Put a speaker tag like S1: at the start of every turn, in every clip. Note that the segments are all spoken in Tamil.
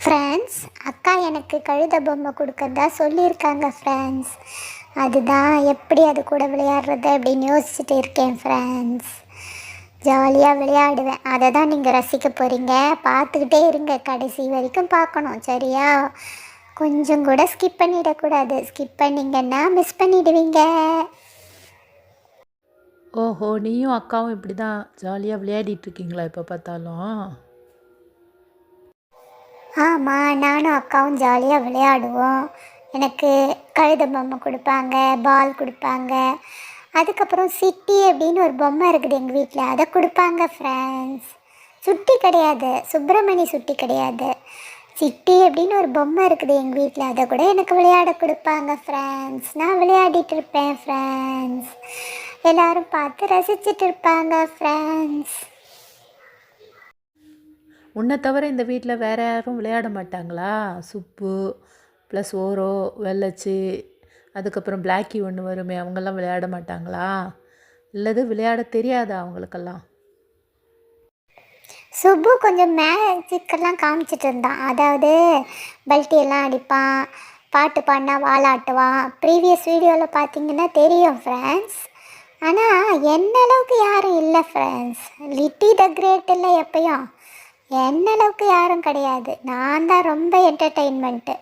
S1: ஃப்ரெண்ட்ஸ், அக்கா எனக்கு கழுத பொம்மை கொடுக்கறதா சொல்லியிருக்காங்க ஃப்ரெண்ட்ஸ். அதுதான் எப்படி அது கூட விளையாடுறது அப்படின்னு யோசிச்சுட்டு இருக்கேன் ஃப்ரெண்ட்ஸ். ஜாலியாக விளையாடுவேன். அதை தான் நீங்கள் ரசிக்க போகிறீங்க. பார்த்துக்கிட்டே இருங்க, கடைசி வரைக்கும் பார்க்கணும், சரியா? கொஞ்சம் கூட ஸ்கிப் பண்ணிடக்கூடாது. ஸ்கிப் பண்ணிங்கன்னா மிஸ் பண்ணிடுவீங்க.
S2: ஓஹோ, நீயும் அக்காவும் இப்படி தான் ஜாலியாக விளையாடிட்டுருக்கீங்களா எப்போ பார்த்தாலும்?
S1: ஆமாம், நானும் அக்காவும் ஜாலியாக விளையாடுவோம். எனக்கு கழுத பொம்மை கொடுப்பாங்க, பால் கொடுப்பாங்க. அதுக்கப்புறம் சிட்டி அப்படின்னு ஒரு பொம்மை இருக்குது எங்கள் வீட்டில், அதை கொடுப்பாங்க ஃப்ரெண்ட்ஸ். சுட்டி கிடையாது, சுப்பிரமணி சுட்டி கிடையாது, சிட்டி அப்படின்னு ஒரு பொம்மை இருக்குது எங்கள் வீட்டில், அதை கூட எனக்கு விளையாட கொடுப்பாங்க ஃப்ரெண்ட்ஸ். நான் விளையாடிட்டு இருப்பேன் ஃப்ரெண்ட்ஸ். எல்லோரும் பார்த்து ரசிச்சுட்டு இருப்பாங்க ஃப்ரெண்ட்ஸ்.
S2: உன்னை தவிர இந்த வீட்டில் வேறு யாரும் விளையாட மாட்டாங்களா? சுப்பு ப்ளஸ் ஓரோ, வெள்ளச்சி, அதுக்கப்புறம் பிளாக்கி ஒன்று வருமே, அவங்கெல்லாம் விளையாட மாட்டாங்களா? இல்லது விளையாட தெரியாதா அவங்களுக்கெல்லாம்?
S1: சுப்பு கொஞ்சம் மேஜிக்கெல்லாம் காமிச்சிட்டு இருந்தான். அதாவது பல்ட்டியெல்லாம் அடிப்பான், பாட்டு பாடினா வாலாட்டுவான். ப்ரீவியஸ் வீடியோவில் பார்த்தீங்கன்னா தெரியும் ஃப்ரெண்ட்ஸ். ஆனால் என்ன அளவுக்கு யாரும் இல்லை ஃப்ரெண்ட்ஸ். லிட்டி த கிரேட் இல்லை, எப்பயும் என்ன அளவுக்கு யாரும் கிடையாது. நான் தான் ரொம்ப என்டர்டெயின்மெண்ட்டு.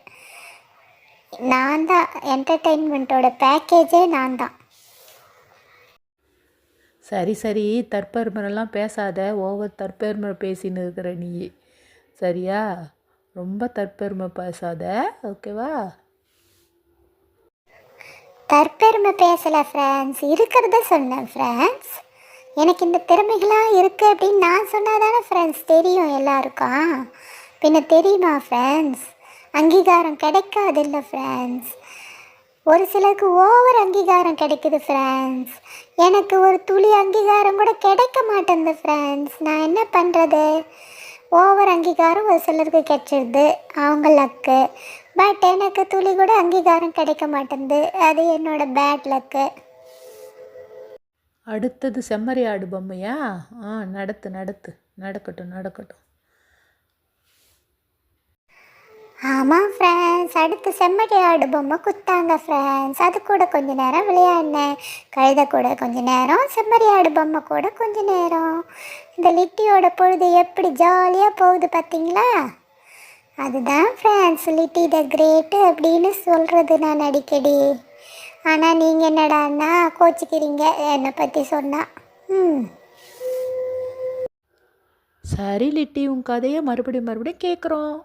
S1: நான் தான் என்டர்டெயின்மெண்ட்டோட பேக்கேஜே நான் தான்.
S2: சரி சரி, தற்பெருமெல்லாம் பேசாத. ஓவர் தற்பெருமை பேசின்னு இருக்கிற நீ, சரியா? ரொம்ப தற்பெருமை பேசாத, ஓகேவா?
S1: தற்பெருமை பேசலை ஃப்ரெண்ட்ஸ், இருக்கிறத சொன்னேன் ஃப்ரெண்ட்ஸ். எனக்கு இந்த திறமைகளாக இருக்குது அப்படின்னு நான் சொன்னால் தானே ஃப்ரெண்ட்ஸ் தெரியும் எல்லாருக்கும். பின்ன தெரியுமா ஃப்ரெண்ட்ஸ்? அங்கீகாரம் கிடைக்காது இல்லை ஃப்ரெண்ட்ஸ். ஒரு சிலருக்கு ஓவர் அங்கீகாரம் கிடைக்குது ஃப்ரெண்ட்ஸ். எனக்கு ஒரு துளி அங்கீகாரம் கூட கிடைக்க மாட்டேங்குது ஃப்ரெண்ட்ஸ். நான் என்ன பண்ணுறது? ஓவர் அங்கீகாரம் ஒரு சிலருக்கு கிடைச்சிடுது, அவங்க லக்கு. பட் எனக்கு துளி கூட அங்கீகாரம் கிடைக்க மாட்டேங்குது, அது என்னோடய பேட் லக்கு.
S2: அடுத்தது செம்மறி ஆடு பொம்மையா? நடத்து நடத்து, நடக்கட்டும் நடக்கட்டும்.
S1: ஆமாம் ஃப்ரெண்ட்ஸ், அடுத்து செம்மறி ஆடு பொம்மை குத்தாங்க ஃப்ரெண்ட்ஸ். அது கூட கொஞ்ச நேரம் விளையாடினேன். கழுத கூட கொஞ்ச நேரம், செம்மறி ஆடு பொம்மை கூட கொஞ்ச நேரம். இந்த லிட்டியோட பொழுது எப்படி ஜாலியாக போகுது பார்த்தீங்களா? அதுதான் ஃப்ரெண்ட்ஸ் லிட்டி த கிரேட்டு அப்படின்னு சொல்கிறது நான் அடிக்கடி. ஆனால் நீங்கள் என்னடான்னா கோச்சிக்கிறீங்க என்னை பற்றி சொன்னால்.
S2: சரி லிட்டி, உன் கதையை மறுபடியும் கேட்குறோம்.